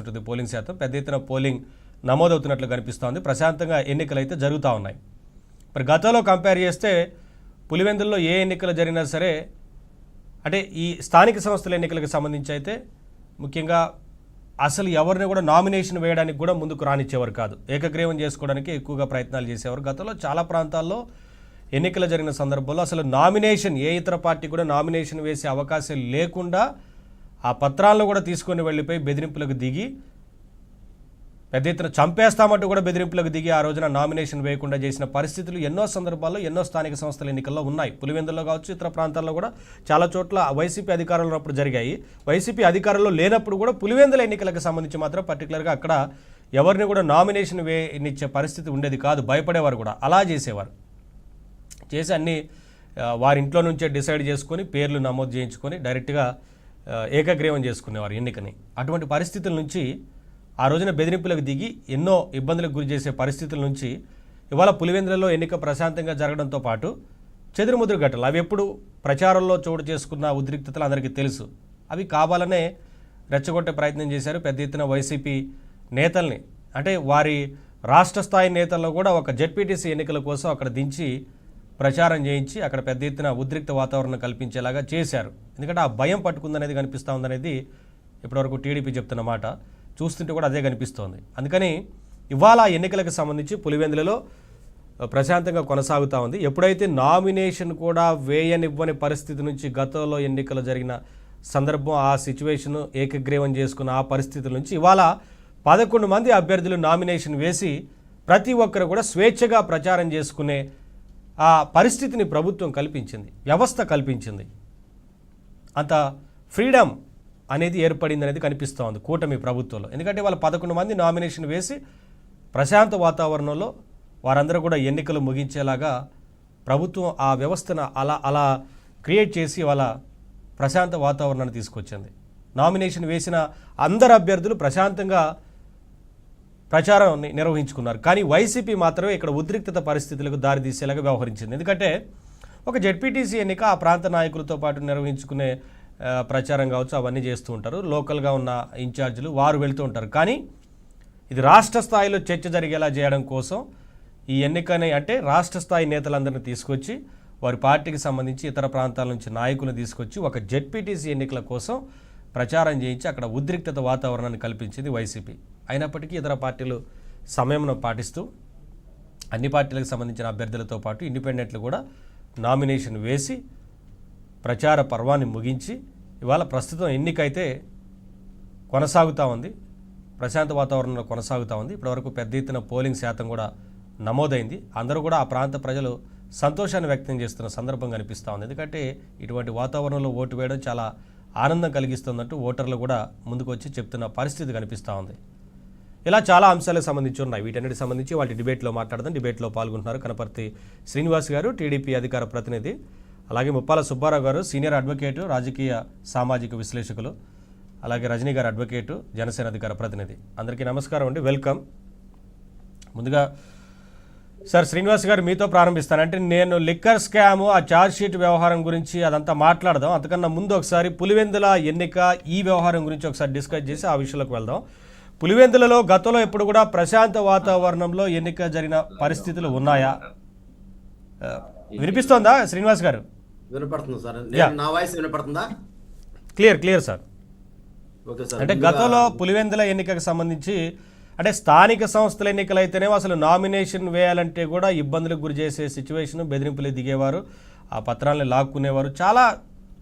ఉంటుంది పోలింగ్ శాతం పెద్ద ఎత్తున పోలింగ్ నమోదవుతున్నట్లు కనిపిస్తోంది. ప్రశాంతంగా ఎన్నికలు అయితే జరుగుతూ ఉన్నాయి. మరి గతంలో కంపేర్ చేస్తే పులివెందుల్లో ఏ ఎన్నికలు జరిగినా సరే అంటే ఈ స్థానిక సంస్థల ఎన్నికలకు సంబంధించి అయితే ముఖ్యంగా అసలు ఎవరిని కూడా నామినేషన్ వేయడానికి కూడా ముందుకు రానిచ్చేవారు కాదు. ఏకగ్రీవం చేసుకోవడానికి ఎక్కువగా ప్రయత్నాలు చేసేవారు. గతంలో చాలా ప్రాంతాల్లో ఎన్నికలు జరిగిన సందర్భంలో అసలు నామినేషన్ ఏ ఇతర పార్టీ కూడా నామినేషన్ వేసే అవకాశం లేకుండా ఆ పత్రాలను కూడా తీసుకొని వెళ్ళిపోయి బెదిరింపులకు దిగి పెద్ద ఎత్తున చంపేస్తామంటూ కూడా బెదిరింపులకు దిగి ఆ రోజున నామినేషన్ వేయకుండా చేసిన పరిస్థితులు ఎన్నో సందర్భాల్లో ఎన్నో స్థానిక సంస్థల ఎన్నికల్లో ఉన్నాయి. పులివెందుల్లో కావచ్చు, ఇతర ప్రాంతాల్లో కూడా చాలా చోట్ల వైసీపీ అధికారంలో ఉన్నప్పుడు జరిగాయి. వైసీపీ అధికారంలో లేనప్పుడు కూడా పులివెందుల ఎన్నికలకు సంబంధించి మాత్రం పర్టికులర్గా అక్కడ ఎవరిని కూడా నామినేషన్ వేయనిచ్చే పరిస్థితి ఉండేది కాదు. భయపడేవారు కూడా. అలా చేసేవారు. చేసి అన్నీ వారి ఇంట్లో నుంచే డిసైడ్ చేసుకొని పేర్లు నమోదు చేయించుకొని డైరెక్ట్గా ఏకగ్రీవం చేసుకునేవారు ఎన్నికని. అటువంటి పరిస్థితుల నుంచి ఆ రోజున బెదిరింపులకు దిగి ఎన్నో ఇబ్బందులకు గురి చేసే పరిస్థితుల నుంచి ఇవాళ పులివెందులలో ఎన్నిక ప్రశాంతంగా జరగడంతో పాటు చెదురుముదురు ఘటనలు అవి ఎప్పుడు ప్రచారంలో చోటు చేసుకున్న ఉద్రిక్తతలు అందరికీ తెలుసు. అవి కావాలనే రెచ్చగొట్టే ప్రయత్నం చేశారు. పెద్ద ఎత్తున వైసీపీ నేతల్ని అంటే వారి రాష్ట్ర స్థాయి నేతల్లో కూడా ఒక జెడ్పీటీసీ ఎన్నికల కోసం అక్కడ దించి ప్రచారం చేయించి అక్కడ పెద్ద ఎత్తున ఉద్రిక్త వాతావరణం కల్పించేలాగా చేశారు. ఎందుకంటే ఆ భయం పట్టుకుందనేది కనిపిస్తూ ఉందనేది ఇప్పటివరకు టీడీపీ చెప్తున్న మాట. చూస్తుంటే కూడా అదే కనిపిస్తోంది. అందుకని ఇవాళ ఎన్నికలకు సంబంధించి పులివెందులలో ప్రశాంతంగా కొనసాగుతూ ఉంది. ఎప్పుడైతే నామినేషన్ కూడా వేయనివ్వని పరిస్థితి నుంచి గతంలో ఎన్నికలు జరిగిన సందర్భం ఆ సిచ్యువేషన్ ఏకగ్రీవం చేసుకున్న ఆ పరిస్థితుల నుంచి ఇవాళ 11 మంది అభ్యర్థులు నామినేషన్ వేసి ప్రతి ఒక్కరు కూడా స్వేచ్ఛగా ప్రచారం చేసుకునే ఆ పరిస్థితిని ప్రభుత్వం కల్పించింది, వ్యవస్థ కల్పించింది. అంత ఫ్రీడమ్ అనేది ఏర్పడింది అనేది కనిపిస్తోంది కూటమి ప్రభుత్వంలో. ఎందుకంటే వాళ్ళ 11 మంది నామినేషన్ వేసి ప్రశాంత వాతావరణంలో వారందరూ కూడా ఎన్నికలు ముగించేలాగా ప్రభుత్వం ఆ వ్యవస్థను అలా క్రియేట్ చేసి వాళ్ళ ప్రశాంత వాతావరణాన్ని తీసుకొచ్చింది. నామినేషన్ వేసిన అందరు అభ్యర్థులు ప్రశాంతంగా ప్రచారం నిర్వహించుకున్నారు. కానీ వైసీపీ మాత్రమే ఇక్కడ ఉద్రిక్తత పరిస్థితులకు దారితీసేలాగా వ్యవహరించింది. ఎందుకంటే ఒక జెడ్పీటీసీ ఎన్నిక ఆ ప్రాంత నాయకులతో పాటు నిర్వహించుకునే ప్రచారం కావచ్చు, అవన్నీ చేస్తూ ఉంటారు. లోకల్గా ఉన్న ఇన్ఛార్జీలు వారు వెళ్తూ ఉంటారు. కానీ ఇది రాష్ట్ర స్థాయిలో చర్చ జరిగేలా చేయడం కోసం ఈ ఎన్నికని అంటే రాష్ట్ర స్థాయి నేతలందరినీ తీసుకొచ్చి వారి పార్టీకి సంబంధించి ఇతర ప్రాంతాల నుంచి నాయకులను తీసుకొచ్చి ఒక జెడ్పీటీసీ ఎన్నికల కోసం ప్రచారం చేయించి అక్కడ ఉద్రిక్తత వాతావరణాన్ని కల్పించింది వైసీపీ. అయినప్పటికీ ఇతర పార్టీలు సమయంను పాటిస్తూ అన్ని పార్టీలకు సంబంధించిన అభ్యర్థులతో పాటు ఇండిపెండెంట్లు కూడా నామినేషన్ వేసి ప్రచార పర్వాన్ని ముగించి ఇవాళ ప్రస్తుతం ఎన్నికైతే కొనసాగుతూ ఉంది. ప్రశాంత వాతావరణంలో కొనసాగుతూ ఉంది. ఇప్పటివరకు పెద్ద ఎత్తున పోలింగ్ శాతం కూడా నమోదైంది. అందరూ కూడా ఆ ప్రాంత ప్రజలు సంతోషాన్ని వ్యక్తం చేస్తున్న సందర్భం కనిపిస్తూ ఉంది. ఎందుకంటే ఇటువంటి వాతావరణంలో ఓటు వేయడం చాలా ఆనందం కలిగిస్తుందంటూ ఓటర్లు కూడా ముందుకు వచ్చి చెప్తున్న పరిస్థితి కనిపిస్తూ ఉంది. ఇలా చాలా అంశాలకు సంబంధించి ఉన్నాయి. వీటన్నిటికి సంబంధించి వాటి డిబేట్లో మాట్లాడదాం. డిబేట్లో పాల్గొంటున్నారు కనపర్తి శ్రీనివాస్ గారు, టీడీపీ అధికార ప్రతినిధి, అలాగే ముప్పాల సుబ్బారావు గారు, సీనియర్ అడ్వకేటు, రాజకీయ సామాజిక విశ్లేషకులు, అలాగే రజనీ గారు అడ్వకేటు, జనసేన అధికార ప్రతినిధి. అందరికీ నమస్కారం అండి, వెల్కమ్. ముందుగా సార్ శ్రీనివాస్ గారు మీతో ప్రారంభిస్తాను. అంటే నేను లిక్కర్ స్కాము ఆ ఛార్జ్ షీట్ వ్యవహారం గురించి అదంతా మాట్లాడదాం. అంతకన్నా ముందు ఒకసారి పులివెందుల ఎన్నిక ఈ వ్యవహారం గురించి ఒకసారి డిస్కస్ చేసి ఆ విషయంలోకి వెళ్దాం. పులివెందులలో గతంలో ఎప్పుడు కూడా ప్రశాంత వాతావరణంలో ఎన్నిక జరిగిన పరిస్థితులు ఉన్నాయా? వినిపిస్తోందా శ్రీనివాస్ గారు? వినపడుతుంది సార్. నా వాయిస్ వినపడుతుందా? Clear sir. Okay sir. అంటే గతంలో పులివెందుల ఎన్నికకు సంబంధించి అంటే స్థానిక సంస్థల ఎన్నికలు అయితేనేమో అసలు నామినేషన్ వేయాలంటే కూడా ఇబ్బందులకు గురి చేసే సిచ్యువేషన్, బెదిరింపులు దిగేవారు, ఆ పత్రాలను లాక్కునేవారు, చాలా